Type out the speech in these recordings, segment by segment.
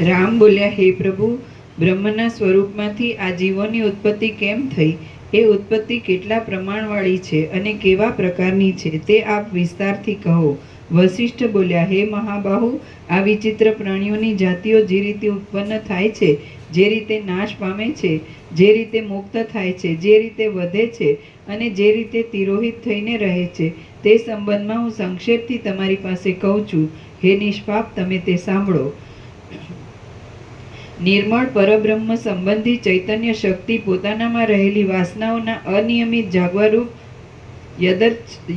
રામ બોલ્યા, હે પ્રભુ, બ્રહ્મના સ્વરૂપમાંથી આ જીવોની ઉત્પત્તિ કેમ થઈ? એ ઉત્પત્તિ કેટલા પ્રમાણવાળી છે અને કેવા પ્રકારની છે તે આપ વિસ્તારથી કહો. વશિષ્ઠ બોલ્યા, હે મહાબાહુ, આ વિચિત્ર પ્રાણીઓની જાતિઓ જે રીતે ઉત્પન્ન થાય છે, જે રીતે નાશ પામે છે, જે રીતે મુક્ત થાય છે, જે રીતે વધે છે અને જે રીતે તિરોહિત થઈને રહે છે, તે સંબંધમાં હું સંક્ષેપથી તમારી પાસે કહું છું. હે નિષ્પાપ, તમે તે સાંભળો. નિર્મળ પરબ્રહ્મ સંબંધી ચૈતન્ય શક્તિ પોતાનામાં રહેલી વાસનાઓના અનિયમિત જાગવારૂપ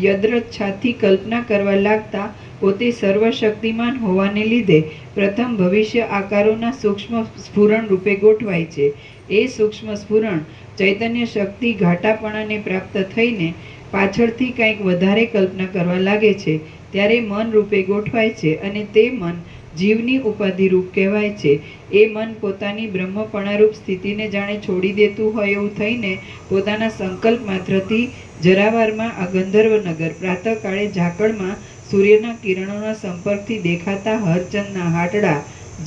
યદૃચ્છાથી કલ્પના કરવા લાગતા પોતે સર્વશક્તિમાન હોવાને લીધે પ્રથમ ભવિષ્ય આકારોના સૂક્ષ્મ સ્ફુરણ રૂપે ગોઠવાય છે. એ સૂક્ષ્મ સ્ફુરણ ચૈતન્ય શક્તિ ઘાટાપણાને પ્રાપ્ત થઈને પાછળથી કંઈક વધારે કલ્પના કરવા લાગે છે ત્યારે મન રૂપે ગોઠવાય છે અને તે મન જીવની ઉપાધિરૂપ કહેવાય છે. એ મન પોતાની બ્રહ્મપણારૂપ સ્થિતિને જાણે છોડી દેતું હોય એવું થઈને પોતાના સંકલ્પ માત્રથી જરાવારમાં આ ગંધર્વનગર પ્રાતઃકાળે ઝાકળમાં સૂર્યના કિરણોના સંપર્કથી દેખાતા હરચંદના હાટડા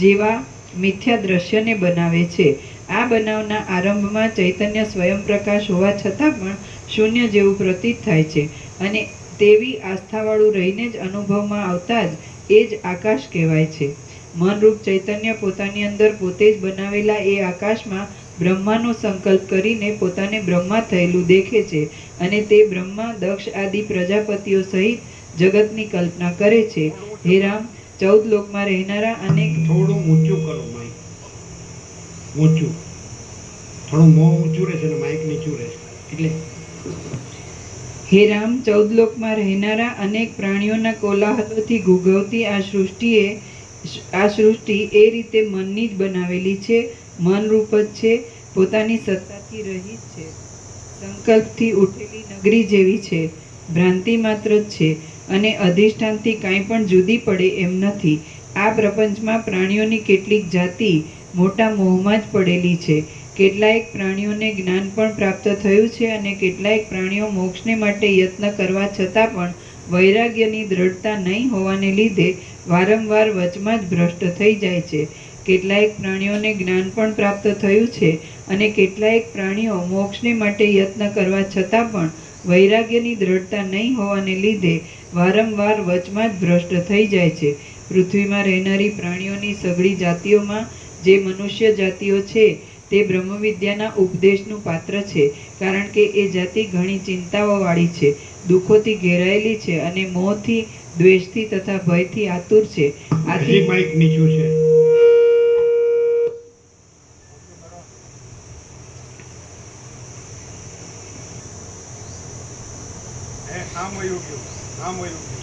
જેવા મિથ્યા દ્રશ્યને બનાવે છે. આ બનાવના આરંભમાં ચૈતન્ય સ્વયં પ્રકાશ હોવા છતાં પણ શૂન્ય જેવું પ્રતીત થાય છે અને તેવી આસ્થાવાળું રહીને જ અનુભવમાં આવતા જ એ જ આકાશ કહેવાય છે. મનરૂપ ચૈતન્ય પોતાની અંદર પોતે જ બનાવેલા એ આકાશમાં બ્રહ્માનો સંકલ્પ કરીને પોતાને બ્રહ્મા થયેલું દેખે છે અને તે બ્રહ્મા દક્ષ આદિ પ્રજાપતિઓ સહિત જગતની કલ્પના કરે છે. હે રામ, 14 લોકમાં રહેનારા અનેક થોડું ઊંચું કરો માઇક, ઊંચું, થોડું મોં ઊંચું રહેશે ને માઇક નીચું રહેશે એટલે. હે રામ, 14 લોકમાં રહેનારા અનેક પ્રાણીઓના કોલાહલોથી ગુગવતી આ સૃષ્ટિ એ રીતે મનની જ બનાવેલી છે. મનરૂપ જ છે, પોતાની સત્તાથી રહિત છે, સંકલ્પથી ઉઠેલી નગરી જેવી છે, ભ્રાંતિ માત્ર જ છે અને અધિષ્ઠાનથી કાંઈ પણ જુદી પડે એમ નથી. આ પ્રપંચમાં પ્રાણીઓની કેટલીક જાતિ મોટા મોહમાં જ પડેલી છે. કેટલાયક પ્રાણીઓને જ્ઞાન પણ પ્રાપ્ત થયું છે અને કેટલાયક પ્રાણીઓ મોક્ષને માટે યત્ન કરવા છતાં પણ વૈરાગ્યની દ્રઢતા નહીં હોવાને લીધે વારંવાર વચમાં જ ભ્રષ્ટ થઈ જાય છે. કેટલાયક પ્રાણીઓને જ્ઞાન પણ પ્રાપ્ત થયું છે અને કેટલાયક પ્રાણીઓ મોક્ષને માટે યત્ન કરવા છતાં પણ વૈરાગ્યની દ્રઢતા નહીં હોવાને લીધે વારંવાર વચમાં જ ભ્રષ્ટ થઈ જાય છે. પૃથ્વીમાં રહેનારી પ્રાણીઓની સઘળી જાતિઓમાં જે મનુષ્ય જાતિઓ છે તે બ્રહ્મવિદ્યાના ઉપદેશનું પાત્ર છે, કારણ કે એ જાતિ ઘણી ચિંતાઓવાળી છે, દુઃખોથી ઘેરાયેલી છે અને મોહથી, દ્વેષથી તથા ભયથી આતુર છે. આથી માઇક નીચું છે. આમ વયું ગયું, આમ વયું ગયું.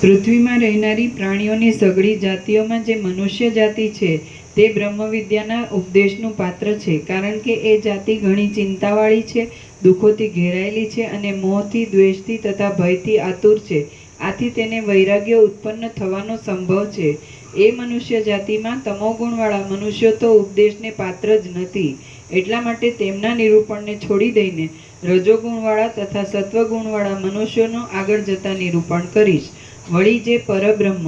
પૃથ્વીમાં રહેનારી પ્રાણીઓની સઘળી જાતિઓમાં જે મનુષ્ય જાતિ છે તે બ્રહ્મવિદ્યાના ઉપદેશનું પાત્ર છે, કારણ કે એ જાતિ ઘણી ચિંતાવાળી છે, દુઃખોથી ઘેરાયેલી છે અને મોહથી, દ્વેષથી તથા ભયથી આતુર છે. આથી તેને વૈરાગ્ય ઉત્પન્ન થવાનો સંભવ છે. એ મનુષ્ય જાતિમાં તમોગુણવાળા મનુષ્યો તો ઉપદેશને પાત્ર જ નથી. એટલા માટે તેમના નિરૂપણને છોડી દઈને રજોગુણવાળા તથા સત્વગુણવાળા મનુષ્યોનું આગળ જતા નિરૂપણ કરીશ. વળી જે પરબ્રહ્મ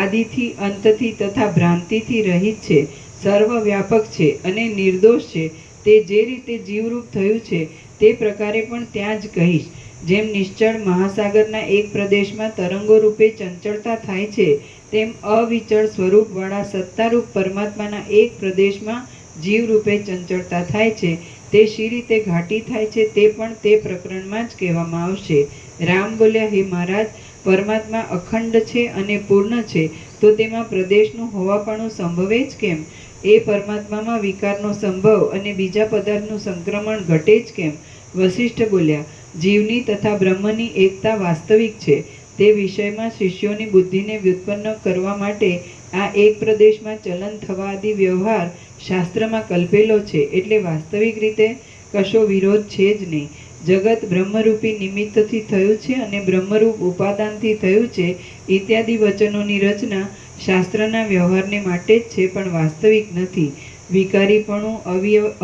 આદિથી, અંતથી તથા ભ્રાંતિથી રહિત છે, સર્વવ્યાપક છે અને નિર્દોષ છે, તે જે રીતે જીવરૂપ થયું છે તે પ્રકારે પણ ત્યાં જ કહીશ. જેમ નિશ્ચળ મહાસાગરના એક પ્રદેશમાં તરંગો રૂપે ચંચળતા થાય છે, તેમ અવિચળ સ્વરૂપવાળા સત્તારૂપ પરમાત્માના એક પ્રદેશમાં જીવરૂપે ચંચળતા થાય છે. તે શી રીતે ઘાટી થાય છે તે પણ તે પ્રકરણમાં જ કહેવામાં આવશે. રામ બોલ્યા, હે મહારાજ, પરમાત્મા અખંડ છે અને પૂર્ણ છે તો તેમાં પ્રદેશનું હોવાપણું સંભવે જ કેમ? એ પરમાત્મામાં વિકારનો સંભવ અને બીજા પદાર્થનું સંક્રમણ ઘટે જ કેમ? વશિષ્ઠ બોલ્યા, જીવની તથા બ્રહ્મની એકતા વાસ્તવિક છે. તે વિષયમાં શિષ્યોની બુદ્ધિને વ્યુત્પન્ન કરવા માટે આ એક પ્રદેશમાં ચલન થવા આદિ વ્યવહાર શાસ્ત્રમાં કલ્પેલો છે, એટલે વાસ્તવિક રીતે કશો વિરોધ છે જ નહીં. જગત બ્રહ્મરૂપી નિમિત્તથી થયું છે અને બ્રહ્મરૂપ ઉપાદાનથી થયું છે ઇત્યાદિ વચનોની રચના શાસ્ત્રના વ્યવહારને માટે જ છે, પણ વાસ્તવિક નથી. વિકારીપણું,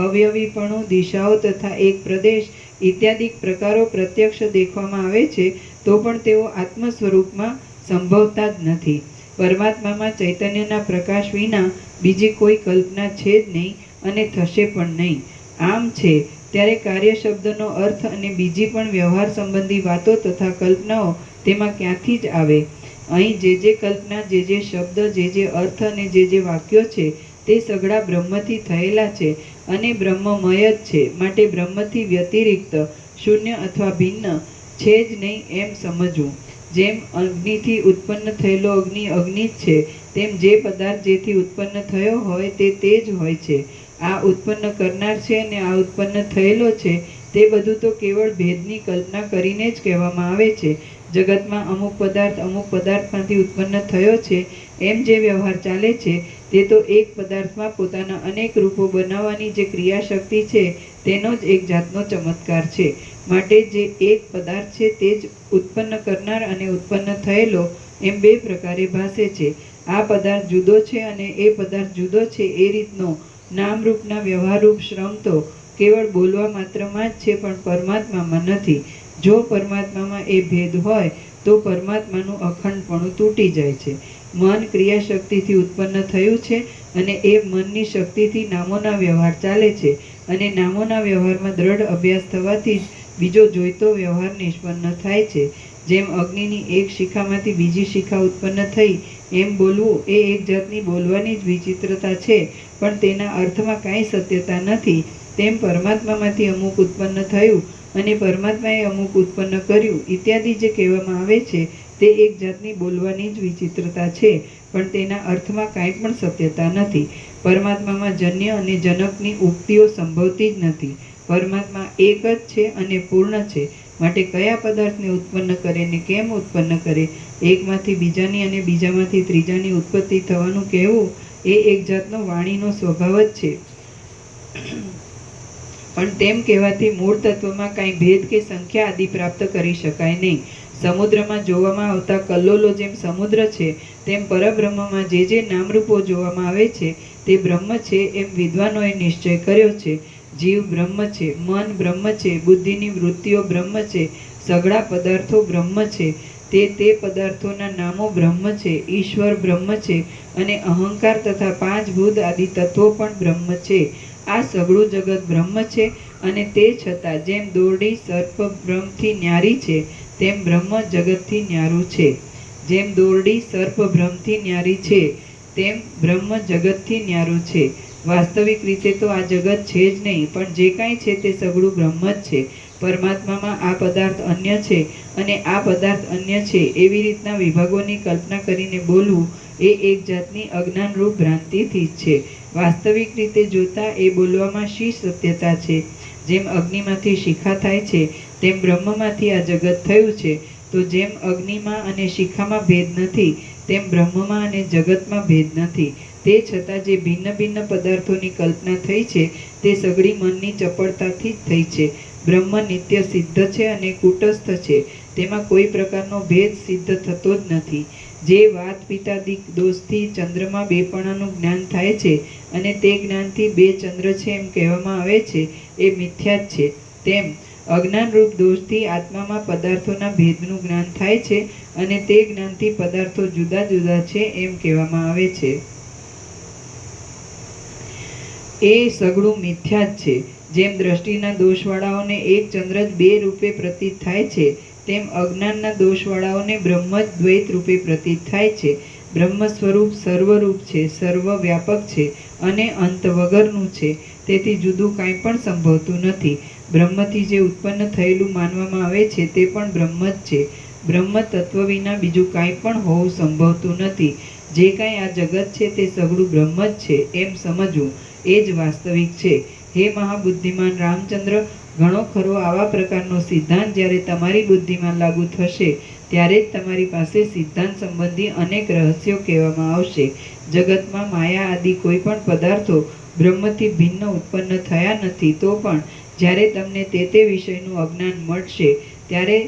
અવયવીપણું, દિશાઓ તથા એક પ્રદેશ ઇત્યાદિ પ્રકારો પ્રત્યક્ષ દેખવામાં આવે છે, તો પણ તેઓ આત્મ સ્વરૂપમાં સંભવતા જ નથી. પરમાત્મામાં ચૈતન્યના પ્રકાશ વિના બીજી કોઈ કલ્પના છે જ નહીં અને થશે પણ નહીં. આમ છે ત્યારે કાર્ય શબ્દનો અર્થ અને બીજી પણ વ્યવહાર સંબંધી વાતો તથા કલ્પનાઓ તેમાં ક્યાંથી જ આવે? અહીં જે કલ્પના, જે શબ્દ, જે અર્થ અને જે વાક્યો છે તે સઘળા બ્રહ્મથી થયેલા છે અને બ્રહ્મમય જ છે. માટે બ્રહ્મથી વ્યતિરિક્ત, શૂન્ય અથવા ભિન્ન છે જ નહીં એમ સમજવું. જેમ અગ્નિથી ઉત્પન્ન થયેલો અગ્નિ અગ્નિ જ છે, તેમ જે પદાર્થ જેથી ઉત્પન્ન થયો હોય તે જ હોય છે. આ ઉત્પન્ન કરનાર છે અને આ ઉત્પન્ન થયેલો છે તે બધું તો કેવળ ભેદની કલ્પના કરીને જ કહેવામાં આવે છે. જગતમાં અમુક પદાર્થમાંથી ઉત્પન્ન થયો છે એમ જે વ્યવહાર ચાલે છે તે તો એક પદાર્થમાં પોતાના અનેક રૂપો બનાવવાની જે ક્રિયાશક્તિ છે તેનો જ એક જાતનો ચમત્કાર છે. માટે જે એક પદાર્થ છે તે જ ઉત્પન્ન કરનાર અને ઉત્પન્ન થયેલો એમ બે પ્રકારે ભાસે છે. આ પદાર્થ જુદો છે અને એ પદાર્થ જુદો છે એ રીતનો નામરૂપના વ્યવહારરૂપ શ્રમ તો કેવળ બોલવા માત્રમાં જ છે, પણ પરમાત્મામાં નથી. જો પરમાત્મામાં એ ભેદ હોય તો પરમાત્માનું અખંડપણું તૂટી જાય છે. મન ક્રિયાશક્તિથી ઉત્પન્ન થયું છે અને એ મનની શક્તિથી નામોના વ્યવહાર ચાલે છે અને નામોના વ્યવહારમાં દ્રઢ અભ્યાસ થવાથી જ બીજો જોઈતો વ્યવહાર નિષ્પન્ન થાય છે. જેમ અગ્નિની એક શિખામાંથી બીજી શિખા ઉત્પન્ન થઈ એમ બોલવું એ એક જાતની બોલવાની જ વિચિત્રતા છે, પણ તેના અર્થમાં કાંઈ સત્યતા નથી. તેમ પરમાત્મામાંથી અમુક ઉત્પન્ન થયું અને પરમાત્માએ અમુક ઉત્પન્ન કર્યું ઇત્યાદિ જે કહેવામાં આવે છે તે એક જાતની બોલવાની જ વિચિત્રતા છે, પણ તેના અર્થમાં કાંઈ પણ સત્યતા નથી. પરમાત્મામાં જન્ય અને જનકની ઉક્તિઓ સંભવતી જ નથી. પરમાત્મા એક જ છે અને પૂર્ણ છે. માટે કયા પદાર્થને ઉત્પન્ન કરે ને કેમ ઉત્પન્ન કરે? એકમાંથી બીજાની અને બીજામાંથી ત્રીજાની ઉત્પત્તિ થવાનું કહેવું એ એક જાતનો વાણીનો સ્વભાવ જ છે. પણ તેમ કહેવાથી મૂળ તત્વમાં કાંઈ ભેદ કે સંખ્યા આદિ પ્રાપ્ત કરી શકાય નહીં. સમુદ્રમાં જોવામાં આવતા કલ્લોલો જેમ સમુદ્ર છે, તેમ પરબ્રહ્મમાં જે નામરૂપો જોવામાં આવે છે તે બ્રહ્મ છે એમ વિદ્વાનોએ નિશ્ચય કર્યો છે. જીવ બ્રહ્મ છે, મન બ્રહ્મ છે, બુદ્ધિની વૃત્તિઓ બ્રહ્મ છે, સઘળા પદાર્થો બ્રહ્મ છે, તે પદાર્થોના નામો બ્રહ્મ છે, ઈશ્વર બ્રહ્મ છે અને અહંકાર તથા પાંચ ભૂત આદિ તત્વો પણ બ્રહ્મ છે. આ સઘળું જગત બ્રહ્મ છે અને તે છતાં જેમ દોરડી સર્પ બ્રહ્મથી ન્યારી છે તેમ બ્રહ્મ જગતથી ન્યારું છે. જેમ દોરડી સર્પ બ્રહ્મથી ન્યારી છે તેમ બ્રહ્મ જગતથી ન્યારું છે. વાસ્તવિક રીતે તો આ જગત છે જ નહીં, પણ જે કાંઈ છે તે સઘળું બ્રહ્મ જ છે. પરમાત્મામાં આ પદાર્થ અન્ય છે અને આ પદાર્થ અન્ય છે એવી રીતના વિભાગોની કલ્પના કરીને બોલવું એ એક જાતની અજ્ઞાનરૂપ ભ્રાંતિથી જ છે. વાસ્તવિક રીતે જોતા એ બોલવામાં શી સત્યતા છે? જેમ અગ્નિમાંથી શિખા થાય છે તેમ બ્રહ્મમાંથી આ જગત થયું છે. તો જેમ અગ્નિમાં અને શિખામાં ભેદ નથી તેમ બ્રહ્મમાં અને જગતમાં ભેદ નથી. તે છતાં જે ભિન્ન ભિન્ન પદાર્થોની કલ્પના થઈ છે તે સઘળી મનની ચપળતાથી જ થઈ છે. બ્રહ્મ નિત્ય સિદ્ધ છે અને કૂટસ્થ છે, તેમાં કોઈ પ્રકારનો ભેદ સિદ્ધ થતો જ નથી. જે વાત પિત્તાદિક દોષથી ચંદ્રમાં બેપણાનું જ્ઞાન થાય છે અને તે જ્ઞાનથી બે ચંદ્ર છે એમ કહેવામાં આવે છે એ મિથ્યા જ છે. તેમ અજ્ઞાનરૂપ દોષથી આત્મામાં પદાર્થોના ભેદનું જ્ઞાન થાય છે અને તે જ્ઞાનથી પદાર્થો જુદા જુદા છે એમ કહેવામાં આવે છે. એ સઘળું મિથ્યા જ છે. જેમ દ્રષ્ટિના દોષવાળાઓને એક ચંદ્ર જ બે રૂપે પ્રતીત થાય છે, તેમ અજ્ઞાનના દોષવાળાઓને બ્રહ્મ જ દ્વૈત રૂપે પ્રતીત થાય છે. બ્રહ્મ સ્વરૂપ સર્વરૂપ છે, સર્વવ્યાપક છે અને અંત વગરનું છે. તેથી જુદું કાંઈ પણ સંભવતું નથી. બ્રહ્મથી જે ઉત્પન્ન થયેલું માનવામાં આવે છે તે પણ બ્રહ્મ જ છે. બ્રહ્મ તત્વ વિના બીજું કાંઈ પણ હોવું સંભવતું નથી. જે કાંઈ આ જગત છે તે સઘળું બ્રહ્મ જ છે એમ સમજવું એ જ વાસ્તવિક છે. હે મહાબુદ્ધિમાન રામચંદ્ર, ઘણો ખરો આવા પ્રકારનો સિદ્ધાંત જ્યારે તમારી બુદ્ધિમાં લાગુ થશે ત્યારે જ તમારી પાસે સિદ્ધાંત સંબંધી અનેક રહસ્યો કહેવામાં આવશે. જગતમાં માયા આદિ કોઈ પણ પદાર્થો બ્રહ્મથી ભિન્ન ઉત્પન્ન થયા નથી, તો પણ જ્યારે તમને તે વિષયનું અજ્ઞાન મળશે ત્યારે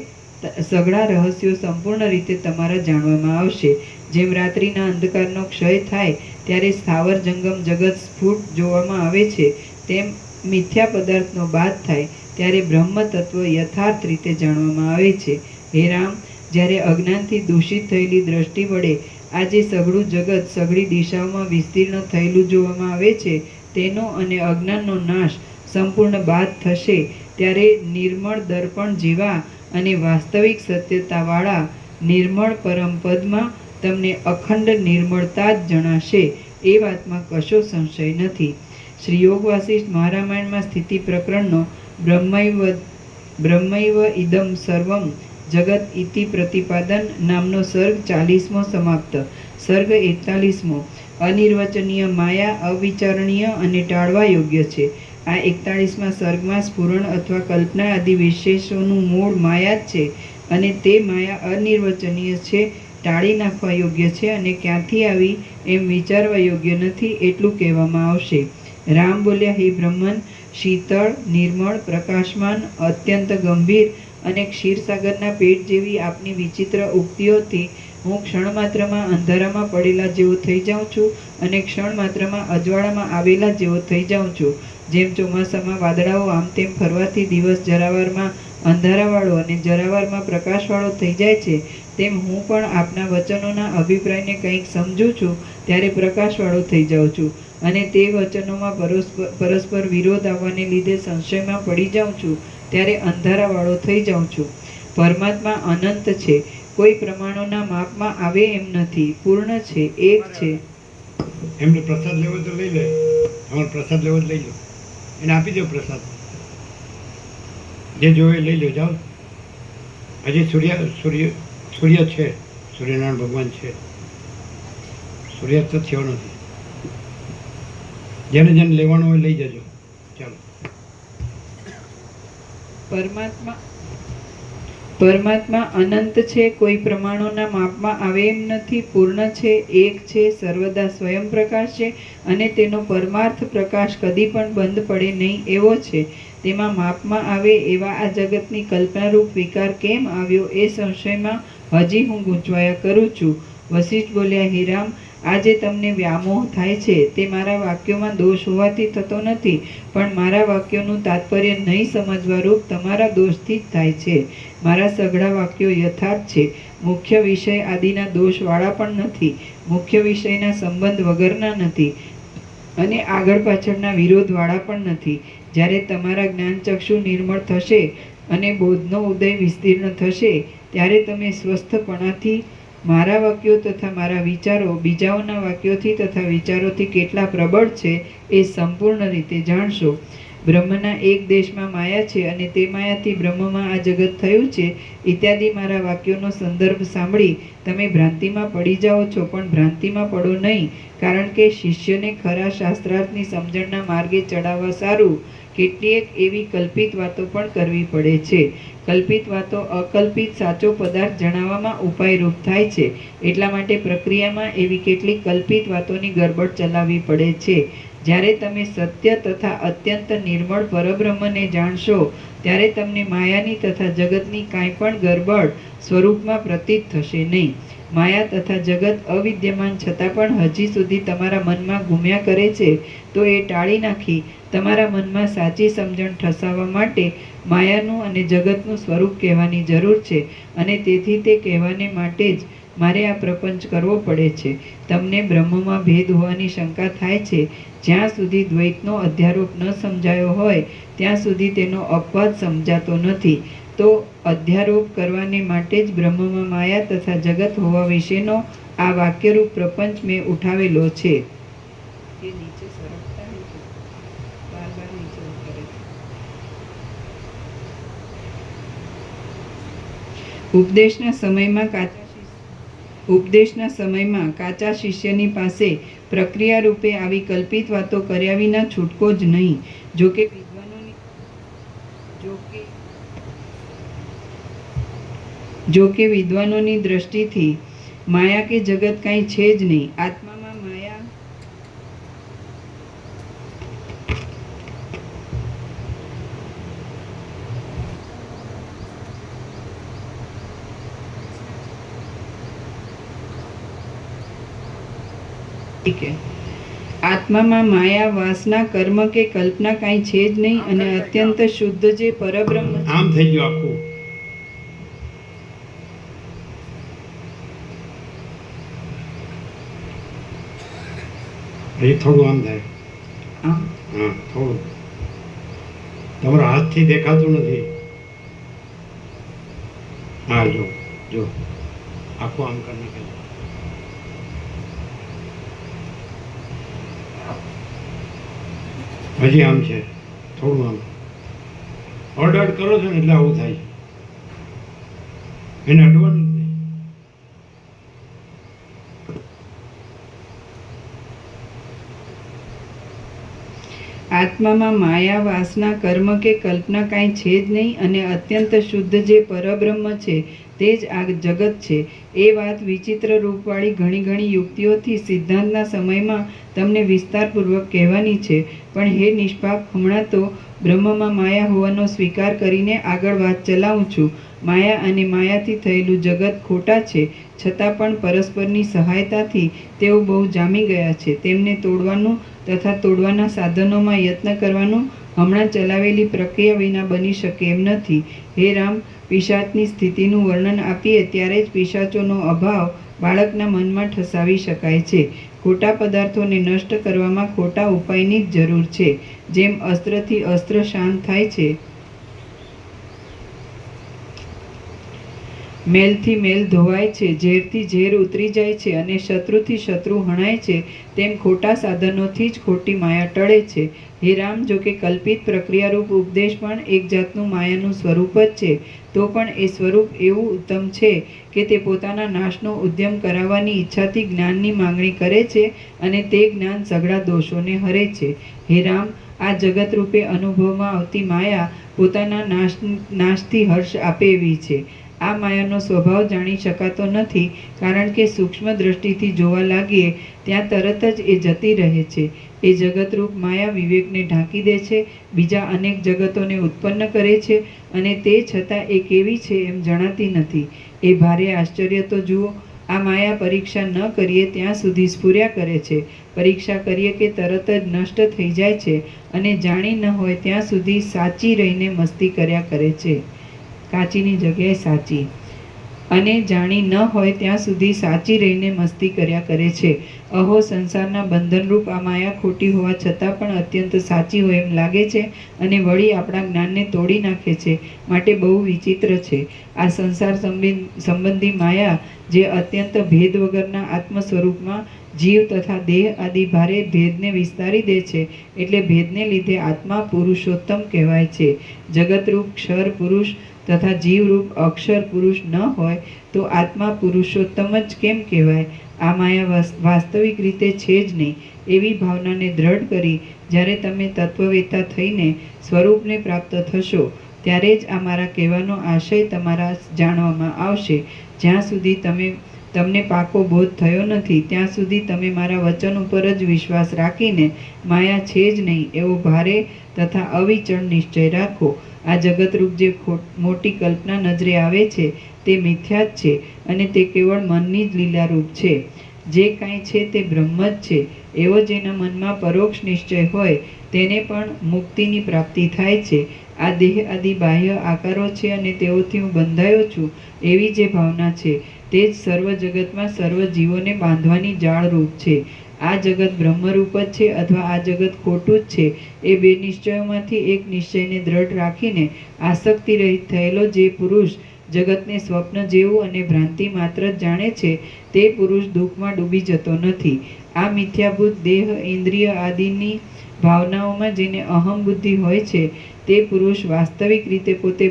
સઘળા રહસ્યો સંપૂર્ણ રીતે તમારા જાણવામાં આવશે. જેમ રાત્રિના અંધકારનો ક્ષય થાય ત્યારે સ્થાવર જંગમ જગત સ્ફુટ જોવામાં આવે છે, તેમ મિથ્યા પદાર્થનો બાદ થાય ત્યારે બ્રહ્મ તત્વ યથાર્થ રીતે જાણવામાં આવે છે. હે રામ, જ્યારે અજ્ઞાનથી દૂષિત થયેલી દ્રષ્ટિ વડે આ જે સઘળું જગત સઘળી દિશાઓમાં વિસ્તીર્ણ થયેલું જોવામાં આવે છે, તેનો અને અજ્ઞાનનો નાશ સંપૂર્ણ બાદ થશે ત્યારે નિર્મળ દર્પણ જેવા અને વાસ્તવિક સત્યતાવાળા નિર્મળ પરમ પદમાં તમને અખંડ નિર્મળતા જ જણાશે. એ વાતમાં કશો સંશય નથી. શ્રી યોગ વાસિષ્ઠ મહારામાયણમાં સ્થિતિ પ્રકરણનો બ્રહ્મૈવ ઇદમ સર્વમ જગત ઇતિ પ્રતિપાદન નામનો સર્ગ 40મો સમાપ્ત. સર્ગ 41મો. અનિર્વચનીય માયા અવિચારણીય અને ટાળવા યોગ્ય છે. આ 41મા સર્ગમાં સ્ફુરણ અથવા કલ્પના આદિ વિશેષોનું મૂળ માયા જ છે અને તે માયા અનિર્વચનીય છે, ટાળી નાખવા યોગ્ય છે અને ક્યાંથી આવી એમ વિચારવા યોગ્ય નથી એટલું કહેવામાં આવશે. રામ બોલ્યા, હે બ્રહ્મન, શીતળ, નિર્મળ, પ્રકાશમાન, અત્યંત ગંભીર અને ક્ષીરસાગરના પેટ જેવી આપની વિચિત્ર ઉક્તિઓથી હું ક્ષણ માત્રમાં અંધારામાં પડેલા જેવો થઈ જાઉં છું અને ક્ષણ માત્રમાં અજવાળામાં આવેલા જેવો થઈ જાઉં છું. જેમ ચોમાસામાં વાદળાઓ આમ તેમ ફરવાથી દિવસ જરાવારમાં અંધારાવાળો અને જરાવારમાં પ્રકાશવાળો થઈ જાય છે, તેમ હું પણ આપના વચનોના અભિપ્રાયને કંઈક સમજું છું ત્યારે પ્રકાશવાળો થઈ જાઉં છું અને તે વચનોમાં પરસ્પર વિરોધ આવવાને લીધે સંશયમાં પડી જાઉં છું ત્યારે અંધારાવાળો થઈ જાઉં છું. પરમાત્મા અનંત છે, કોઈ પ્રમાણોના માપમાં આવે એમ નથી, પૂર્ણ છે, એક છે. એમને પ્રસાદ લેવો તો લઈ લે, તમારે પ્રસાદ લેવો તો લઈ લો, એને આપી દો પ્રસાદ, જે જોવે લઈ લો, જાઓ. હજી સૂર્ય છે, સૂર્યનારાયણ ભગવાન છે, સૂર્યાસ્ત તો થયો નથી. જેને જેને લેવાનું હોય લઈ જજો. ચાલો. પરમાત્મા અનંત છે, કોઈ પ્રમાણોના માપમાં આવે એમ નથી, પૂર્ણ છે, એક છે, સર્વદા સ્વયં પ્રકાશ છે અને તેનો પરમાર્થ પ્રકાશ કદી પણ બંધ પડે નહીં એવો છે. તેમાં માપમાં આવે એવા આ જગતની કલ્પનારૂપ વિકાર કેમ આવ્યો એ સંશયમાં હજી હું ગૂંચવાયા કરું છું. વશિષ્ઠ બોલ્યા, હે રામ, આ જે તમને વ્યામોહ થાય છે તે મારા વાક્યોમાં દોષ હોવાથી થતો નથી, પણ મારા વાક્યોનું તાત્પર્ય નહીં સમજવારૂપ તમારા દોષથી જ થાય છે. મારા સઘળા વાક્યો યથાર્થ છે, મુખ્ય વિષય આદિના દોષવાળા પણ નથી, મુખ્ય વિષયના સંબંધ વગરના નથી અને આગળ પાછળના વિરોધવાળા પણ નથી. જ્યારે તમારા જ્ઞાનચક્ષુ નિર્મળ થશે અને બોધનો ઉદય વિસ્તીર્ણ થશે ત્યારે તમે સ્વસ્થપણાથી મારા વાક્યો તથા મારા વિચારો બીજાઓના વાક્યોથી તથા વિચારોથી કેટલા પ્રબળ છે એ સંપૂર્ણ રીતે જાણશો. બ્રહ્મના એક દેશમાં માયા છે અને તે માયાથી બ્રહ્મમાં આ જગત થયું છે ઇત્યાદિ મારા વાક્યોનો સંદર્ભ સાંભળી તમે ભ્રાંતિમાં પડી જાઓ છો, પણ ભ્રાંતિમાં પડો નહીં, કારણ કે શિષ્યને ખરા શાસ્ત્રાર્થની સમજણના માર્ગે ચડાવવા સારું કેટલીક એવી કલ્પિત વાતો પણ કરવી પડે છે. કલ્પિત વાતો અકલ્પિત સાચો પદાર્થ જણાવવામાં ઉપાયરૂપ થાય છે, એટલા માટે પ્રક્રિયામાં એવી કેટલીક કલ્પિત વાતોની ગરબડ ચલાવવી પડે છે. જ્યારે તમે સત્ય તથા અત્યંત નિર્મળ પરબ્રહ્મને જાણશો ત્યારે તમને માયાની તથા જગતની કાંઈ પણ ગરબડ સ્વરૂપમાં પ્રતીત થશે નહીં. માયા તથા જગત અવિદ્યમાન છતાં પણ હજી સુધી તમારા મનમાં ઘૂમ્યા કરે છે, તો એ ટાળી નાખી તમારા મનમાં સાચી સમજણ ઠસાવવા માટે માયાનું અને જગતનું સ્વરૂપ કહેવાની જરૂર છે અને તેથી તે કહેવાને માટે જ મારે આ પ્રપંચ કરવો પડે છે. તમને બ્રહ્મમાં ભેદ હોવાની શંકા થાય છે, જ્યાં સુધી દ્વૈતનો અધ્યારોપ ન સમજાયો હોય ત્યાં સુધી તેનો અપવાદ સમજાતો નથી, તો અધ્યારોપ કરવાને માટે જ બ્રહ્મમાં માયા તથા જગત હોવા વિશેનો આ વાક્યરૂપ પ્રપંચ મેં ઉઠાવેલો છે. ઉપદેશના સમયમાં કાચા શિષ્યની પાસે પ્રક્રિયા રૂપે આવી કલ્પિત વાતો કર્યા વિના છૂટકો જ નહીં. જો કે વિદ્વાનોની દ્રષ્ટિથી માયા કે જગત કાંઈ છે જ નહીં. આત્મામાં માયા ઠીક છે. આત્મામાં માયા, વાસના, કર્મ કે કલ્પના કાંઈ છે જ નહીં અને અત્યંત શુદ્ધ જે પરબ્રહ્મ છે. આમ થઈ ગયું આખું. હજી થોડું આમ થાય. આમ. હા, થોડું. તમારા હાથથી દેખાતું નથી. હા, જો જો આખું આમ કરી નાખે. હજી આમ છે, થોડું આમ. અડ કરો છો ને એટલે આવું થાય. એને અડવાનું જ નહીં. આત્મામાં માયા, વાસના, કર્મ કે કલ્પના કાંઈ છે જ નહીં અને અત્યંત શુદ્ધ જે પરબ્રહ્મ છે તે જ આ જગત છે. એ વાત વિચિત્ર રૂપવાળી ઘણી ઘણી યુક્તિઓથી સિદ્ધાંતના સમયમાં તમને વિસ્તારપૂર્વક કહેવાની છે. પણ હે નિષ્પાપ, હમણાં તો બ્રહ્મમાં માયા હોવાનો સ્વીકાર કરીને આગળ વાત ચલાવું છું. માયા અને માયાથી થયેલું જગત ખોટા છે, છતાં પણ પરસ્પરની સહાયતાથી તેઓ બહુ જામી ગયા છે. તેમને તોડવાનું તથા તોડવાના સાધનોમાં યત્ન કરવાનું હમણાં ચલાવેલી પ્રક્રિયા વિના બની શકે એમ નથી. હે રામ, પિશાચની સ્થિતિનું વર્ણન આપીએ ત્યારે જ પિશાચોનો અભાવ બાળકના મનમાં ઠસાવી શકાય છે. ખોટા પદાર્થોને નષ્ટ કરવામાં ખોટા ઉપાયની જ જરૂર છે. જેમ અસ્ત્રથી અસ્ત્ર શાંત થાય છે, મેલથી મેલ ધોવાય છે, ઝેરથી ઝેર ઉતરી જાય છે અને શત્રુથી શત્રુ હણાય છે, તેમ ખોટા સાધનોથી જ ખોટી માયા ટળે છે. હે રામ, જો કે કલ્પિત પ્રક્રિયારૂપ ઉપદેશ પણ એક જાતનું માયાનું સ્વરૂપ જ છે, તો પણ એ સ્વરૂપ એવું ઉત્તમ છે કે તે પોતાના નાશનો ઉદ્યમ કરાવવાની ઈચ્છાથી જ્ઞાનની માંગણી કરે છે અને તે જ્ઞાન સઘળા દોષોને હરે છે. હે રામ, આ જગતરૂપે અનુભવમાં આવતી માયા પોતાના નાશથી હર્ષ આપે એવી છે. આ માયાનો સ્વભાવ જાણી શકાતો નથી, કારણ કે સૂક્ષ્મ દ્રષ્ટિથી જોવા લાગીએ ત્યાં તરત જ એ જતી રહે છે. એ જગતરૂપ માયા વિવેકને ઢાંકી દે છે, બીજા અનેક જગતોને ઉત્પન્ન કરે છે અને તે છતાં એ કેવી છે એમ જણાતી નથી. એ ભારે આશ્ચર્ય તો જુઓ! આ માયા પરીક્ષા ન કરીએ ત્યાં સુધી સ્ફુર્યા કરે છે, પરીક્ષા કરીએ કે તરત જ નષ્ટ થઈ જાય છે અને જાણી ન હોય ત્યાં સુધી સાચી રહીને મસ્તી કર્યા કરે છે. કાચીની જગ્યાએ સાચી. અને જાણી ન હોય ત્યાં સુધી સાચી રહીને મસ્તી કર્યા કરે છે. અહો, સંસારના બંધનરૂપ આ માયા ખોટી હોવા છતાં પણ અત્યંત સાચી હોય એમ લાગે છે અને વળી આપણા જ્ઞાનને તોડી નાખે છે, માટે બહુ વિચિત્ર છે. આ સંસાર સંબંધી માયા જે અત્યંત ભેદ વગરના આત્મ સ્વરૂપમાં જીવ તથા દેહ આદિ ભારે ભેદને વિસ્તારી દે છે, એટલે ભેદને લીધે આત્મા પુરુષોત્તમ કહેવાય છે. જગતરૂપ ક્ષર પુરુષ તથા જીવરૂપ અક્ષર પુરુષ ન હોય તો આત્મા પુરુષોત્તમ જ કેમ કહેવાય? આ માયા વાસ્તવિક રીતે છે જ નહીં એવી ભાવનાને દ્રઢ કરી જ્યારે તમે તત્વવેત્તા થઈને સ્વરૂપને પ્રાપ્ત થશો ત્યારે જ આ મારા કહેવાનો આશય તમારા જાણવામાં આવશે. જ્યાં સુધી તમને પાકો બોધ થયો નથી ત્યાં સુધી તમે મારા વચન ઉપર જ વિશ્વાસ રાખીને માયા છે જ નહીં એવો ભારે તથા અવિચળ નિશ્ચય રાખો. આ જગતરૂપ જે મોટી કલ્પના નજરે આવે છે તે મિથ્યા જ છે અને તે કેવળ મનની જ લીલારૂપ છે. જે કાંઈ છે તે બ્રહ્મ જ છે એવો જેના મનમાં પરોક્ષ નિશ્ચય હોય તેને પણ મુક્તિની પ્રાપ્તિ થાય છે. આ દેહ આદિ બાહ્ય આકારો છે અને તેઓથી હું બંધાયો છું એવી જે ભાવના છે તે જ સર્વ જગતમાં સર્વ જીવોને બાંધવાની જાળરૂપ છે. આ જગત બ્રહ્મરૂપ જ છે અથવા આ જગત ખોટું જ છે એ બે નિશ્ચયોમાંથી એક નિશ્ચયને દ્રઢ રાખીને આસક્તિ રહિત થયેલો જે પુરુષ જગતને સ્વપ્ન જેવું અને ભ્રાંતિ માત્ર જ જાણે છે તે પુરુષ દુઃખમાં ડૂબી જતો નથી. આ મિથ્યાભૂત દેહ ઇન્દ્રિય આદિની ભાવનાઓમાં જેને અહમ બુદ્ધિ હોય છે તે પુરુષ વાસ્તવિક રીતે પોતે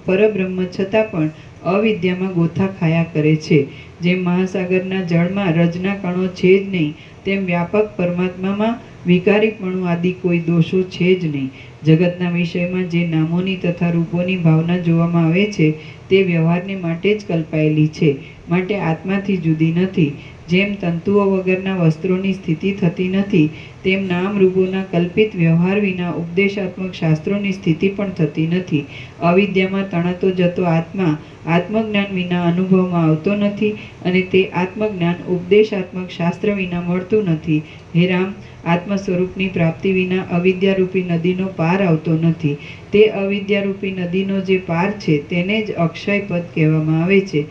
પરબ્રહ્મ છતાં પણ અવિદ્યામાં ગોથા ખાયા કરે છે. જેમ મહાસાગરના જળમાં રજના કણો છે જ નહીં તેમ વ્યાપક પરમાત્મામાં વિકારીપણું આદિ કોઈ દોષો છે જ નહીં. જગતના વિષયમાં જે નામોની તથા રૂપોની ભાવના જોવામાં આવે છે તે વ્યવહારને માટે જ કલ્પાયેલી છે, માટે આત્માથી જુદી નથી. જેમ તંતુઓ વગરના વસ્ત્રોની સ્થિતિ થતી નથી, તેમ નામરૂપોના કલ્પિત વ્યવહાર વિના ઉપદેશાત્મક શાસ્ત્રોની સ્થિતિ પણ થતી નથી. અવિદ્યામાં તણાતો જતો આત્મા આત્મજ્ઞાન વિના અનુભવમાં આવતો નથી, અને તે આત્મજ્ઞાન ઉપદેશાત્મક શાસ્ત્ર વિના મળતું નથી. હે રામ, આત્મ સ્વરૂપની પ્રાપ્તિ વિના અવિદ્યારૂપી નદીનો પાર આવતો નથી. તે અવિદ્યારૂપી નદીનો જે પાર છે તેને જ અક્ષય પદ કહેવામાં આવે છે.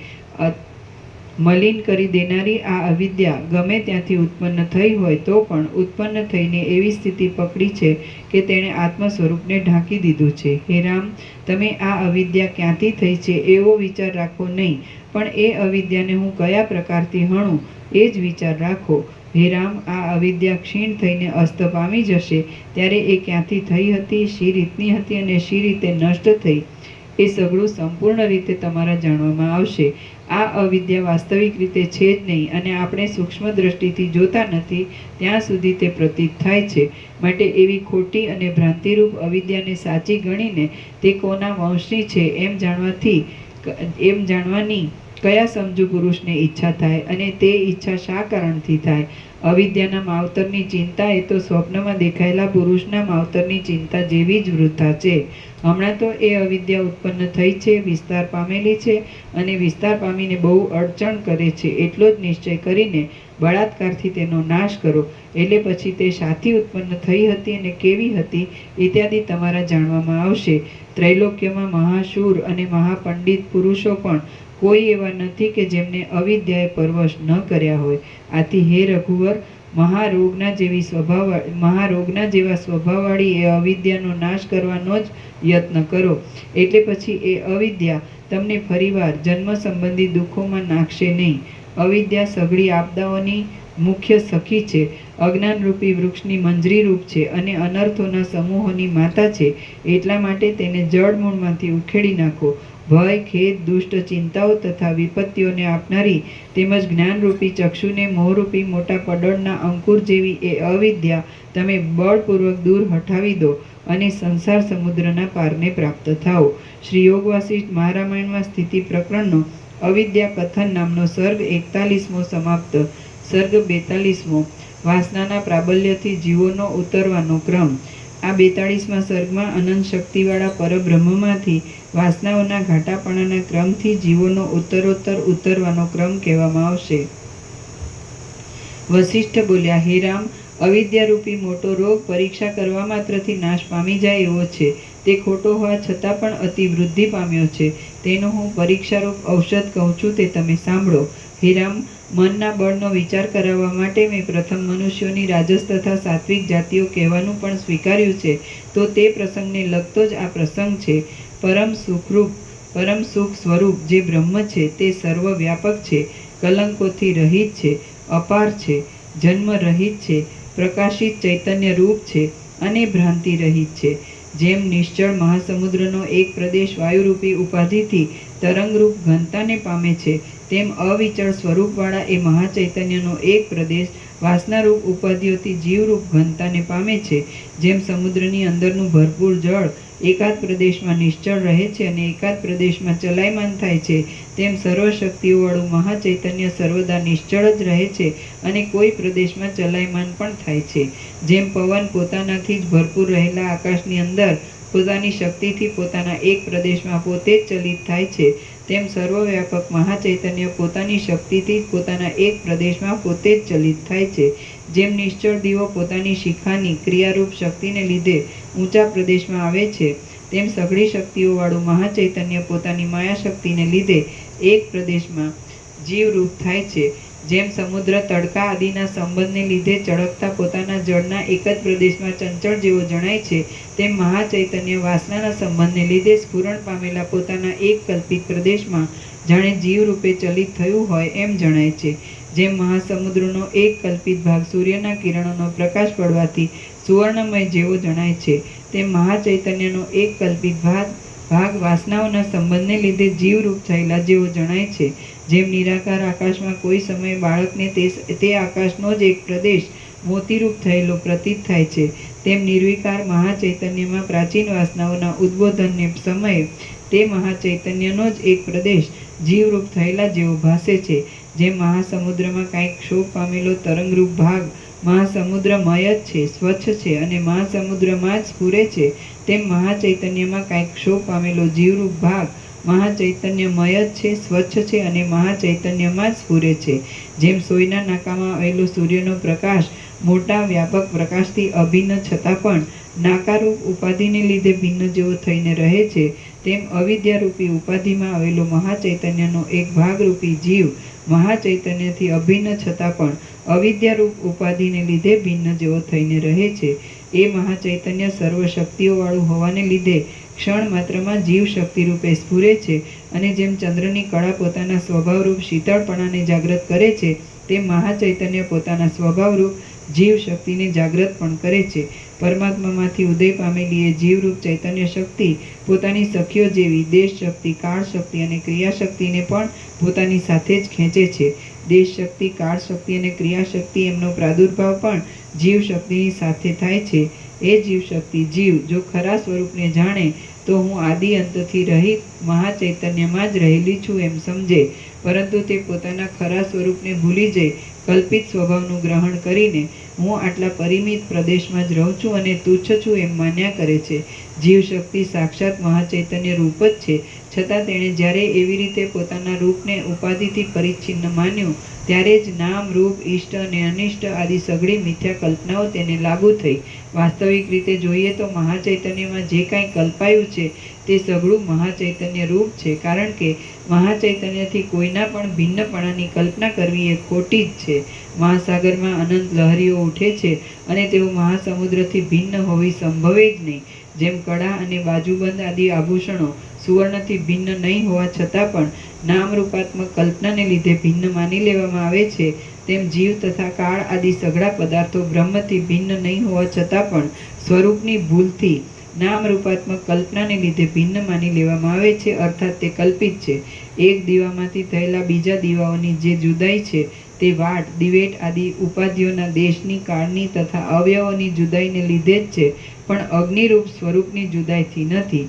મલિન કરી દેનારી આ અવિદ્યા ગમે ત્યાંથી ઉત્પન્ન થઈ હોય તો પણ ઉત્પન્ન થઈને એવી સ્થિતિ પકડી છે કે તેણે આત્મ સ્વરૂપને ઢાંકી દીધું છે. હે રામ, તમે આ અવિદ્યા ક્યાંથી થઈ છે એવો વિચાર રાખો નહીં, પણ એ અવિદ્યાને હું કયા પ્રકારથી હણું એ જ વિચાર રાખો. હે રામ, આ અવિદ્યા ક્ષીણ થઈને અસ્ત પામી જશે ત્યારે એ ક્યાંથી થઈ હતી, શી રીતની હતી અને શી રીતે નષ્ટ થઈ, એ સઘળું સંપૂર્ણ રીતે તમારા જાણવામાં આવશે. આ અવિદ્યા વાસ્તવિક રીતે છે જ નહીં, અને આપણે સૂક્ષ્મ દ્રષ્ટિથી જોતા નથી ત્યાં સુધી તે પ્રતીત થાય છે. માટે એવી ખોટી અને ભ્રાંતિરૂપ અવિદ્યાને સાચી ગણીને તે કોના વંશની છે એમ જાણવાની કયા સમજુ પુરુષને ઈચ્છા થાય, અને તે ઈચ્છા શા કારણથી થાય? અવિદ્યાના માવતરની ચિંતા એ તો સ્વપ્નમાં દેખાયેલા પુરુષના માવતરની ચિંતા જેવી જ વૃથા છે. હમણાં તો એ અવિદ્યા ઉત્પન્ન થઈ છે, વિસ્તાર પામેલી છે, અને વિસ્તાર પામીને બહુ અડચણ કરે છે. એટલો જ નિશ્ચય કરીને બળાત્કારથી તેનો નાશ કરો, એટલે પછી તે શાથી ઉત્પન્ન થઈ હતી અને કેવી હતી ઇત્યાદિ તમારા જાણવામાં આવશે. ત્રૈલોક્યમાં મહાશૂર અને મહાપંડિત પુરુષો પણ કોઈ એવા નથી કે જેમને અવિદ્યાએ પરવશ ન કર્યા હોય. આથી હે રઘુવર, મહારોગના જેવા સ્વભાવવાળી એ અવિદ્યાનો નાશ કરવાનો જ યત્ન કરો. એટલે પછી એ અવિદ્યા તમને ફરીવાર જન્મ સંબંધી દુઃખોમાં નાખશે નહીં. અવિદ્યા સઘળી આપદાઓની મુખ્ય સખી છે, અજ્ઞાનરૂપી વૃક્ષની મંજરી રૂપ છે, અને અનર્થોના સમૂહોની માતા છે. એટલા માટે તેને જળમૂળમાંથી ઉખેડી નાખો. ભય, ખેદ, દુષ્ટ ચિંતાઓ તથા વિપત્તિઓને આપનારી તેમજ જ્ઞાનરૂપી ચક્ષુને મોહરૂપી મોટા પડળના અંકુર જેવી એ અવિદ્યા તમે બળપૂર્વક દૂર હટાવી દો અને સંસાર સમુદ્રના પારને પ્રાપ્ત થાઓ. શ્રી યોગ વાસિષ્ઠ મહારામાયણમાં સ્થિતિ પ્રકરણનો અવિદ્યા કથન નામનો સર્ગ 41મો સમાપ્ત. સર્ગ 42મો વાસનાના પ્રાબલ્યથી જીવોનો ઉતરવાનો ક્રમ. આ 42મા સર્ગમાં અનંત શક્તિવાળા પરબ્રહ્મમાંથી વાસનાઓના ઘાટાપણાના ક્રમથી જીવોનો ઉત્તરોત્તર ઉતરવાનો ક્રમ કહેવામાં આવશે. વસિષ્ઠ બોલ્યા, હે રામ, અવિદ્યારૂપી મોટો રોગ પરીક્ષા કરવા માત્રથી નાશ પામી જાય એવો છે. તે ખોટો હોવા છતાં પણ અતિ વૃદ્ધિ પામ્યો છે. તેનો હું પરીક્ષારૂપ ઔષધ કહું છું, તે તમે સાંભળો. હે રામ, મનના બળનો વિચાર કરાવવા માટે મેં પ્રથમ મનુષ્યોની રાજસ તથા સાત્વિક જાતિઓ કહેવાનું પણ સ્વીકાર્યું છે, તો તે પ્રસંગને લગતો જ આ પ્રસંગ છે. પરમ સુખ સ્વરૂપ જે બ્રહ્મ છે તે સર્વવ્યાપક છે, કલંકોથી રહિત છે, અપાર છે, જન્મ રહિત છે, પ્રકાશિત ચૈતન્ય રૂપ છે, અને ભ્રાંતિ રહિત છે. જેમ નિશ્ચળ મહાસમુદ્રનો એક પ્રદેશ વાયુરૂપી ઉપાધિથી તરંગરૂપ ઘનતાને પામે છે, તેમ અવિચળ સ્વરૂપવાળા એ મહાચૈતન્યનો એક પ્રદેશ વાસનારૂપ ઉપાધિઓથી જીવરૂપ ઘનતાને પામે છે. જેમ સમુદ્રની અંદરનું ભરપૂર જળ એકાદ પ્રદેશમાં નિશ્ચળ રહે છે અને એકાદ પ્રદેશમાં ચલાયમાન થાય છે, તેમ સર્વશક્તિઓવાળું મહાચૈતન્ય સર્વદા નિશ્ચળ જ રહે છે અને કોઈ પ્રદેશમાં ચલાયમાન પણ થાય છે. જેમ પવન પોતાનાથી જ ભરપૂર રહેલા આકાશની અંદર પોતાની શક્તિથી પોતાના એક પ્રદેશમાં પોતે જ ચલિત થાય છે, તેમ સર્વવ્યાપક મહાચૈતન્ય પોતાની શક્તિથી જ પોતાના એક પ્રદેશમાં પોતે જ ચલિત થાય છે. જેમ નિશ્ચળ દીવો પોતાની શિખાની ક્રિયારૂપ શક્તિને લીધે ઊંચા પ્રદેશમાં આવે છે, તેમ સઘળી શક્તિઓવાળું મહાચૈતન્ય પોતાની માયાશક્તિને લીધે એક પ્રદેશમાં જીવરૂપ થાય છે. જેમ સમુદ્ર તડકા આદિના સંબંધને લીધે ચળકતા પોતાના જળના એક જ પ્રદેશમાં ચંચળ જેવો જણાય છે, તેમ મહાચૈતન્ય વાસનાના સંબંધને લીધે સ્ફુરણ પામેલા પોતાના એક કલ્પિત પ્રદેશમાં જાણે જીવરૂપે ચલિત થયું હોય એમ જણાય છે. જેમ મહાસમુદ્રનો એક કલ્પિત ભાગ સૂર્યના કિરણોનો પ્રકાશ પડવાથી સુવર્ણમય જેવો જણાય છે, તેમ મહાચૈતન્યનો એક કલ્પિત ભાગ વાસનાઓના સંબંધને લીધે જીવરૂપ થયેલા જેવો જણાય છે. જેમ નિરાકાર આકાશમાં કોઈ સમયે બાળકને તે આકાશનો જ એક પ્રદેશ મોતીરૂપ થયેલો પ્રતીત થાય છે, તેમ નિર્વિકાર મહાચૈતન્યમાં પ્રાચીન વાસનાઓના ઉદ્બોધનને સમયે તે મહાચૈતન્યનો જ એક પ્રદેશ જીવરૂપ થયેલા જેવો ભાસે છે. જેમ મહાસમુદ્રમાં કાંઈક ક્ષોભ પામેલો તરંગરૂપ ભાગ મહાસમુદ્રમય જ છે, સ્વચ્છ છે અને મહાસમુદ્રમાં જ સ્ફુરે છે, તેમ મહાચૈતન્યમાં કાંઈક ક્ષોભ પામેલો જીવરૂપ ભાગ મહાચૈતન્યમય જ છે, સ્વચ્છ છે અને મહાચૈતન્યમાં જ સ્ફુરે છે. જેમ સોયના નાકામાં આવેલો સૂર્યનો પ્રકાશ મોટા વ્યાપક પ્રકાશથી અભિન્ન છતાં પણ નાકારૂપ ઉપાધિને લીધે ભિન્ન જેવો થઈને રહે છે, તેમ અવિદ્યારૂપી ઉપાધિમાં આવેલો મહાચૈતન્યનો એક ભાગરૂપી જીવ મહાચૈતન્યથી અભિન્ન છતાં પણ અવિદ્યારૂપ ઉપાધિને લીધે ભિન્ન જેવો થઈને રહે છે. એ મહાચૈતન્ય સર્વશક્તિઓવાળું હોવાને લીધે ક્ષણ માત્રમાં જીવ શક્તિ રૂપે સ્ફુરે છે અને જેમ ચંદ્રની કળા પોતાના સ્વભાવરૂપ શીતળપણાને જાગૃત કરે છે, તેમ મહાચૈતન્ય પોતાના સ્વભાવરૂપ જીવ શક્તિને જાગૃત પણ કરે છે. પરમાત્મામાંથી ઉદય પામેલી એ જીવરૂપ ચૈતન્ય શક્તિ પોતાની સખીઓ જેવી દેશ શક્તિ, કાળ શક્તિ અને ક્રિયાશક્તિને પણ પોતાની સાથે જ ખેંચે છે. દેશ શક્તિ, કાળ શક્તિ અને ક્રિયાશક્તિ એમનો પ્રાદુર્ભાવ પણ જીવ શક્તિની સાથે થાય છે. એ જીવ શક્તિ જીવ જો ખરા સ્વરૂપને જાણે તો હું આદિ અંતથી રહિત મહાચૈતન્યમાં જ રહેલી છું એમ સમજે, પરંતુ તે પોતાના ખરા સ્વરૂપને ભૂલી જઈ કલ્પિત સ્વભાવનું ગ્રહણ કરીને હું આટલા પરિમિત પ્રદેશમાં જ રહું છું અને તુચ્છ છું એમ માન્યા કરે છે. જીવ શક્તિ સાક્ષાત મહાચૈતન્ય રૂપ જ છે, છતાં તેણે જ્યારે એવી રીતે પોતાના રૂપને ઉપાધિથી પરિચ્છિન્ન માન્યું ત્યારે જ નામ, રૂપ, ઇષ્ટ અને અનિષ્ટ આદિ સઘળી મિથ્યા કલ્પનાઓ તેને લાગુ થઈ. વાસ્તવિક રીતે જોઈએ તો મહાચૈતન્યમાં જે કાંઈ કલ્પાયું છે તે સઘળું મહાચૈતન્ય રૂપ છે, કારણ કે મહાચૈતન્યથી કોઈના પણ ભિન્નપણાની કલ્પના કરવી એ ખોટી જ છે. મહાસાગરમાં અનંત લહરીઓ ઉઠે છે અને તેઓ મહાસમુદ્રથી ભિન્ન હોવી સંભવે જ નહીં. જેમ કડા અને બાજુબંધ આદિ આભૂષણો સુવર્ણથી ભિન્ન નહીં હોવા છતાં પણ નામરૂપાત્મક કલ્પનાને લીધે ભિન્ન માની લેવામાં આવે છે, તેમ જીવ તથા કાળ આદિ સઘળા પદાર્થો બ્રહ્મથી ભિન્ન નહીં હોવા છતાં પણ સ્વરૂપની ભૂલથી નામરૂપાત્મક કલ્પનાને લીધે ભિન્ન માની લેવામાં આવે છે, અર્થાત તે કલ્પિત છે. એક દીવામાંથી થયેલા બીજા દીવાઓની જે જુદાઈ છે તે વાટ, દિવેટ આદિ ઉપાધિઓના દેશની, કાળની તથા અવયવોની જુદાઈને લીધે જ છે, પણ અગ્નિરૂપ સ્વરૂપની જુદાઈથી નથી.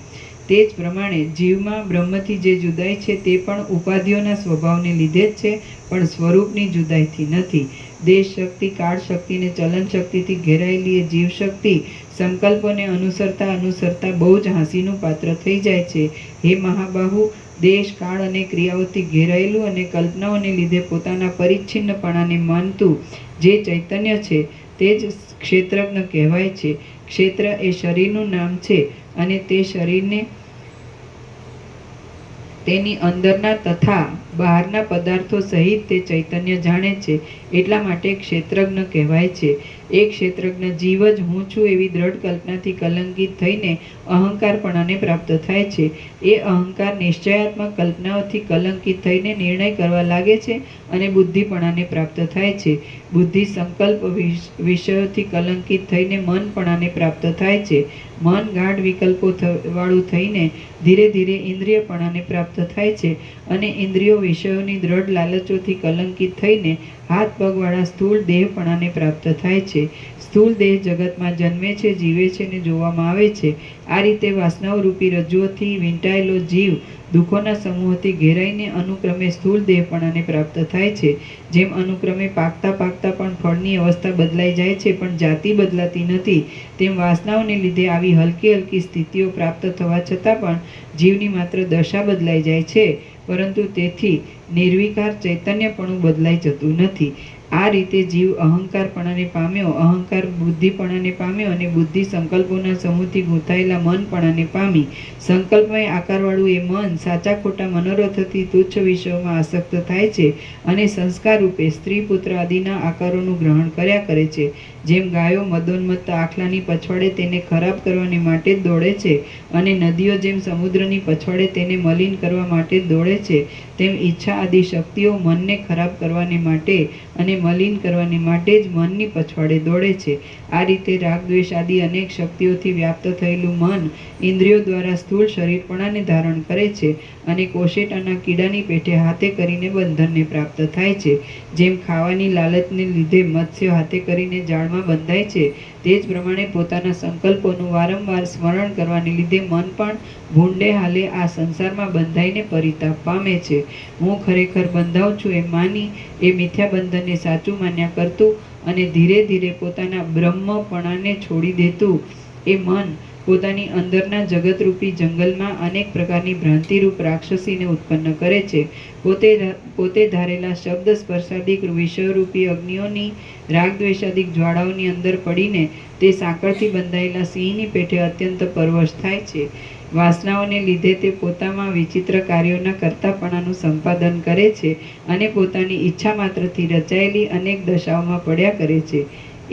તે જ પ્રમાણે જીવમાં બ્રહ્મથી જે જુદાઈ છે તે પણ ઉપાધિઓના સ્વભાવને લીધે જ છે, પણ સ્વરૂપની જુદાઈથી નથી. દેશ શક્તિ, કાળ શક્તિ અને ચલન શક્તિથી ઘેરાયેલી એ જીવ શક્તિ સંકલ્પોને અનુસરતા અનુસરતા બહુ જ હાંસીનું પાત્ર થઈ જાય છે. હે મહાબાહુ, દેશ, કાળ અને ક્રિયાઓથી ઘેરાયેલું અને કલ્પનાઓને લીધે પોતાના પરિચ્છિન્નપણાને માનતું જે ચૈતન્ય છે તે જ ક્ષેત્રજ્ઞ કહેવાય છે. ક્ષેત્ર એ શરીરનું નામ છે અને તે શરીરને તેની અંદરના તથા બહારના પદાર્થો સહિત તે ચૈતન્ય જાણે છે, એટલા માટે ક્ષેત્રજ્ઞ કહેવાય છે. એ ક્ષેત્રજ્ઞ જીવ જ હું છું એવી દ્રઢ કલ્પનાથી કલંકિત થઈને અહંકારપણાને પ્રાપ્ત થાય છે. એ અહંકાર નિશ્ચયાત્મક કલ્પનાઓથી કલંકિત થઈને નિર્ણય કરવા લાગે છે અને બુદ્ધિપણાને પ્રાપ્ત થાય છે. બુદ્ધિ સંકલ્પ વિષયોથી કલંકિત થઈને મનપણાને પ્રાપ્ત થાય છે. મન ગાઢ વિકલ્પો વાળું થઈને ધીરે ધીરે ઇન્દ્રિયપણાને પ્રાપ્ત થાય છે અને ઇન્દ્રિયો વિષયોની દ્રઢ લાલચોથી કલંકિત થઈને હાથ પગવાળા સ્થૂળ દેહપણાને પ્રાપ્ત થાય છે. સ્થૂળ દેહ જગતમાં જન્મે છે, જીવે છે અને જોવામાં આવે છે. આ રીતે વાસનાઓ રૂપી રજ્જુઓથી વીંટાયેલો જીવ દુઃખોના સમૂહથી ઘેરાઈને અનુક્રમે સ્થૂળ દેહપણાને પ્રાપ્ત થાય છે. જેમ અનુક્રમે પાકતા પાકતા પણ ફળની અવસ્થા બદલાઈ જાય છે પણ જાતિ બદલાતી નથી, તેમ વાસનાઓને લીધે આવી હલકી હલકી સ્થિતિઓ પ્રાપ્ત થવા છતાં પણ જીવની માત્ર દશા બદલાઈ જાય છે, પરંતુ તેથી નિર્વિકાર ચૈતન્યપણું બદલાઈ જતું નથી. આ રીતે જીવ અહંકારપણાને પામ્યો, અહંકાર બુદ્ધિપણાને પામ્યો અને બુદ્ધિ સંકલ્પોના સમૂહથી ગૂંથાયેલા મનપણાને પામી. સંકલ્પમય આકારવાળું એ મન સાચા ખોટા મનોરથોથી તુચ્છ વિષયોમાં આસક્ત થાય છે અને સંસ્કાર રૂપે સ્ત્રી, પુત્ર આદિના આકારોનું ગ્રહણ કર્યા કરે છે. જેમ ગાયો મદોન્મત્ત આખલાની પછવાડે તેને ખરાબ કરવાને માટે જ દોડે છે અને નદીઓ જેમ સમુદ્રની પછવાડે તેને મલિન કરવા માટે જ દોડે છે, તેમ ઈચ્છા આદિ શક્તિઓ મનને ખરાબ કરવાને માટે અને મલિન કરવાને માટે જ મનની પછવાડે દોડે છે. આ રીતે રાગ, દ્વેષ આદિ અનેક શક્તિઓથી વ્યાપ્ત થયેલું મન ઇન્દ્રિયો દ્વારા સ્થૂળ શરીરપણાને ધારણ કરે છે અને કોશેટાના કીડાની પેઠે હાથે કરીને બંધનને પ્રાપ્ત થાય છે. જેમ ખાવાની લાલચને લીધે મત્સ્યો હાથે કરીને જાળમાં જાળમાં બંધાય છે, તે જ પ્રમાણે પોતાના સંકલ્પોનું વારંવાર સ્મરણ કરવાને લીધે મન પણ ભૂંડે હાલે આ સંસારમાં બંધાઈને પરિતાપ પામે છે. હું ખરેખર બંધાઉં છું એમ માની એ મિથ્યા બંધનને સાચું માન્યા કરતું અને ધીરે ધીરે પોતાના બ્રહ્મપણાને છોડી દેતું એ મન પોતાની અંદરના જગતરૂપી જંગલમાં અનેક પ્રકારની ભ્રાંતિરૂપ રાક્ષસીને ઉત્પન્ન કરે છે. પોતે ધારેલા શબ્દ સ્પર્શાદિક વિષયરૂપી અગ્નિઓની રાગદ્વેષાદિક જ્વાળાઓની અંદર પડીને તે સાંકળથી બંધાયેલા સિંહની પેઠે અત્યંત પરવશ થાય છે. વાસનાઓને લીધે તે પોતામાં વિચિત્ર કાર્યોના કર્તાપણાનું સંપાદન કરે છે અને પોતાની ઈચ્છા માત્રથી રચાયેલી અનેક દશાઓમાં પડ્યા કરે છે.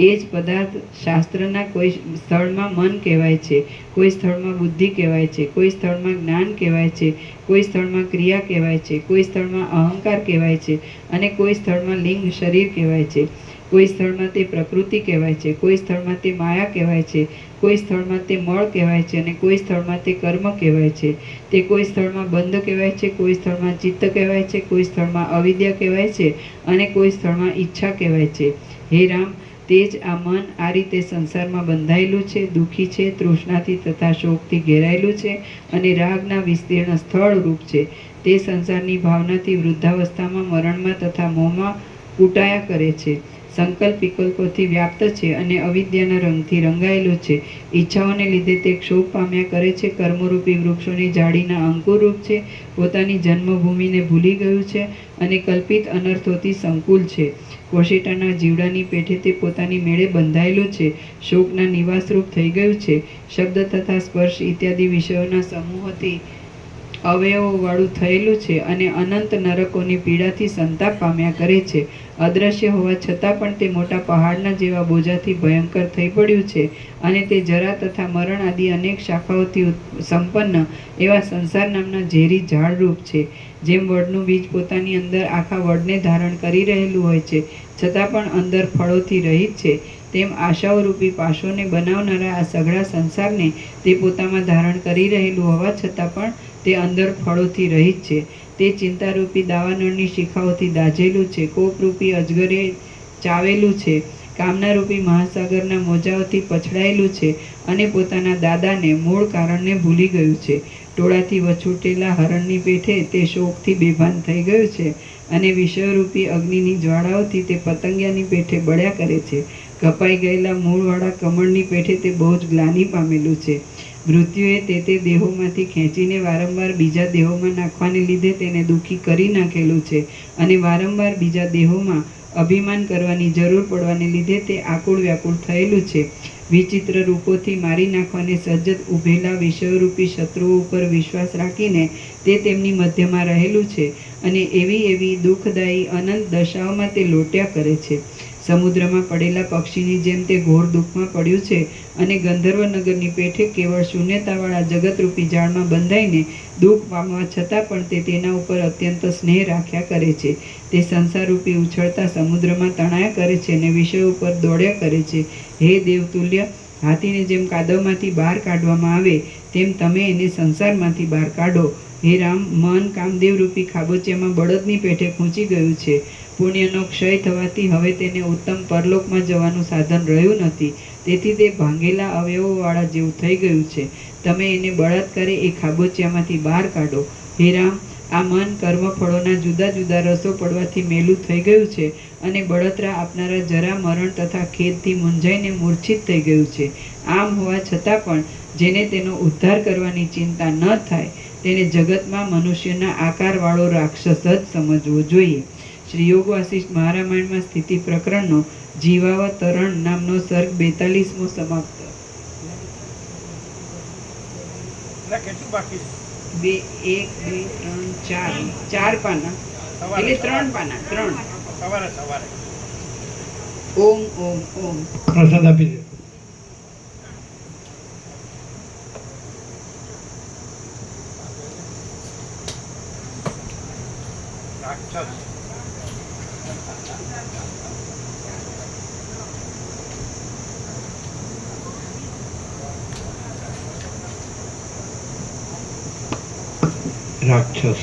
એ જ પદાર્થ શાસ્ત્રના કોઈ સ્થળમાં મન કહેવાય છે, કોઈ સ્થળમાં બુદ્ધિ કહેવાય છે, કોઈ સ્થળમાં જ્ઞાન કહેવાય છે, કોઈ સ્થળમાં ક્રિયા કહેવાય છે, કોઈ સ્થળમાં અહંકાર કહેવાય છે અને કોઈ સ્થળમાં લિંગ શરીર કહેવાય છે. કોઈ સ્થળમાં તે પ્રકૃતિ કહેવાય છે, કોઈ સ્થળમાં તે માયા કહેવાય છે, કોઈ સ્થળમાં તે મળ કહેવાય છે અને કોઈ સ્થળમાં તે કર્મ કહેવાય છે. તે કોઈ સ્થળમાં બંધ કહેવાય છે, કોઈ સ્થળમાં ચિત્ત કહેવાય છે, કોઈ સ્થળમાં અવિદ્યા કહેવાય છે અને કોઈ સ્થળમાં ઈચ્છા કહેવાય છે. હે રામ, તે જ આ મન આ રીતે સંસારમાં બંધાયેલું છે, દુઃખી છે, તૃષ્ણાથી તથા શોકથી ઘેરાયેલું છે અને રાગના વિસ્તીર્ણ સ્થળ રૂપ છે. તે સંસારની ભાવનાથી વૃદ્ધાવસ્થામાં મરણમાં તથા મોહમાં કૂટાયા કરે છે. સંકલ્પ વિકલ્પોથી વ્યાપ્ત છે અને અવિદ્યાના રંગથી રંગાયેલું છે. ઈચ્છાઓને લીધે તે ક્ષોભ પામ્યા કરે છે. કર્મરૂપી વૃક્ષોની ઝાડીના અંકુરરૂપ છે. પોતાની જન્મભૂમિને ભૂલી ગયું છે અને કલ્પિત અનર્થોથી સંકુલ છે. કોશેટાના જીવડાની પેઠે તે પોતાની મેળે બંધાયેલું છે. શોકના નિવાસરૂપ થઈ ગયું છે. શબ્દ તથા સ્પર્શ ઇત્યાદિ વિષયોના સમૂહથી અવયવોવાળું થયેલું છે અને અનંત નરકોની પીડાથી સંતાપ પામ્યા કરે છે. અદ્રશ્ય હોવા છતાં પણ તે મોટા પહાડના જેવા બોજાથી ભયંકર થઈ પડ્યું છે અને તે જરા તથા મરણ આદિ અનેક શાખાઓથી સંપન્ન એવા સંસાર નામના ઝેરી ઝાડરૂપ છે. જેમ વડનું બીજ પોતાની અંદર આખા વડને ધારણ કરી રહેલું હોય છે, છતાં પણ અંદર ફળોથી રહિત છે, તેમ આશાઓરૂપી પાશોને બનાવનારા આ સઘળા સંસારને તે પોતામાં ધારણ કરી રહેલું હોવા છતાં પણ તે અંદર ફળોથી રહિત છે. તે ચિંતારૂપી દાવાનળની શિખાઓથી દાઝેલું છે, કોપરૂપી અજગરે ચાવેલું છે, કામનારૂપી મહાસાગરના મોજાઓથી પછડાયેલું છે અને પોતાના દાદાને મૂળ કારણને ભૂલી ગયું છે. ટોળાથી વછૂટેલા હરણની પેઠે તે શોકથી બેભાન થઈ ગયું છે અને વિષયરૂપી અગ્નિની જ્વાળાઓથી તે પતંગિયાની પેઠે બળ્યા કરે છે. કપાઈ ગયેલા મૂળવાળા કમળની પેઠે તે બહુ જ ગ્લાનિ પામેલું છે. મૃત્યુએ તે દેહોમાંથી ખેંચીને વારંવાર બીજા દેહોમાં નાખવાને લીધે તેને દુઃખી કરી નાખેલું છે અને વારંવાર બીજા દેહોમાં અભિમાન કરવાની જરૂર પડવાને લીધે તે આકુળ વ્યાકુળ થયેલું છે. વિચિત્ર રૂપોથી મારી નાખવાને સજ્જ ઊભેલા વિષયરૂપી શત્રુઓ ઉપર વિશ્વાસ રાખીને તે તેમની મધ્યમાં રહેલું છે અને એવી દુઃખદાયી અનંત દશાઓમાં તે લોટ્યા કરે છે. સમુદ્રમાં પડેલા પક્ષીની જેમ તે ઘોર દુઃખમાં પડ્યું છે અને ગંધર્વનગરની પેઠે કેવળ શૂન્યતાવાળા જગતરૂપી જાળમાં બંધાઈને દુઃખ પામવા છતાં પણ તે તેના ઉપર અત્યંત સ્નેહ રાખ્યા કરે છે. તે સંસારરૂપી ઉછળતા સમુદ્રમાં તણાયા કરે છે અને વિષય ઉપર દોડ્યા કરે છે. હે દેવતુલ્ય, હાથીને જેમ કાદવમાંથી બહાર કાઢવામાં આવે તેમ તમે એને સંસારમાંથી બહાર કાઢો. હે રામ, મન કામદેવરૂપી ખાબોચિયામાં બળદની પેઠે ખૂંચી ગયું છે. પુણ્યનો ક્ષય થવાથી હવે તેને ઉત્તમ પરલોકમાં જવાનું સાધન રહ્યું નથી, તેથી તે ભાંગેલા અવયવોવાળા જેવું થઈ ગયું છે. તમે એને બળાત્કારે એ ખાબોચિયામાંથી બહાર કાઢો. હે રામ, આ મન કર્મફળોના જુદા જુદા રસો પડવાથી મેલું થઈ ગયું છે અને બળતરા આપનારા જરા મરણ તથા ખેદથી મૂંઝાઈને મૂર્છિત થઈ ગયું છે. આમ હોવા છતાં પણ જેને તેનો ઉદ્ધાર કરવાની ચિંતા ન થાય તેને જગતમાં મનુષ્યના આકારવાળો રાક્ષસ જ સમજવો જોઈએ. શ્રી યોગ વાસિષ્ઠ મહારામાયણમાં સ્થિતિ પ્રકરણનો જીવાવતરણ નામનો સર્ગ 42મો સમાપ્ત. બે 1 2 3 4 ચાર પાના એટલે 3 પાના 3. ઓમ ઓમ ઓમ. પ્રસાદ આપી દે. રાક્ષસ